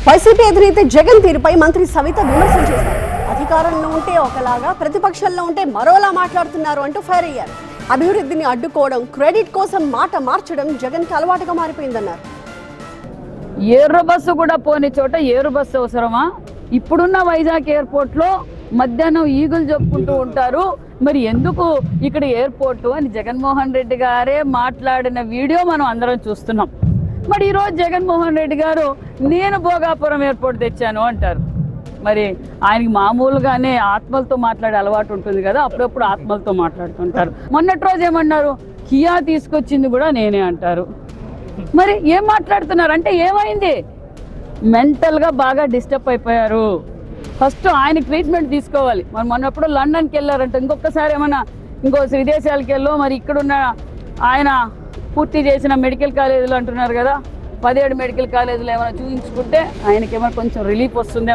YCP అధినేత జగన్ తీరుపై మంత్రి సవిత విమర్శలు చేశారు. అధికారంలో ఉంటే ఒకలాగా, ప్రతిపక్షంలో ఉంటే మరోలా మాట్లాడుతున్నారు అంటూ ఫైర్ అయ్యారు. అభివృద్ధిని అడ్డుకోవడం, క్రెడిట్ కోసం మాట మార్చడం జగన్ కి అలవాటుగా మారిపోయిందన్నారు. ఏరు బస్సు కూడా పోని చోట ఏరు బస్సు అవసరమా? ఇప్పుడున్న వైజాగ్ ఎయిర్పోర్ట్ లో మధ్యాహ్నం ఈగులు చెప్పుకుంటూ ఉంటారు, మరి ఎందుకు ఇక్కడ ఎయిర్పోర్టు అని జగన్మోహన్ రెడ్డి గారే మాట్లాడిన వీడియో మనం అందరం చూస్తున్నాం. మరి ఈరోజు జగన్మోహన్ రెడ్డి గారు నేను భోగాపురం ఎయిర్పోర్ట్ తెచ్చాను అంటారు. మరి ఆయనకి మామూలుగానే ఆత్మలతో మాట్లాడే అలవాటు ఉంటుంది కదా, అప్పుడప్పుడు ఆత్మలతో మాట్లాడుతుంటారు. మొన్నటి రోజు ఏమన్నారు, కియా తీసుకొచ్చింది కూడా నేనే అంటారు. మరి ఏం మాట్లాడుతున్నారు అంటే ఏమైంది? మెంటల్గా బాగా డిస్టర్బ్ అయిపోయారు. ఫస్ట్ ఆయన ట్రీట్మెంట్ తీసుకోవాలి. మరి మొన్నప్పుడు లండన్కి వెళ్ళారంట, ఇంకొకసారి ఏమన్నా విదేశాలకు వెళ్ళో, మరి ఇక్కడున్న ఆయన పూర్తి చేసిన మెడికల్ కాలేజీలు అంటున్నారు కదా, 17 మెడికల్ కాలేజీలు ఏమైనా చూపించుకుంటే ఆయనకి ఏమైనా కొంచెం రిలీఫ్ వస్తుందేమో.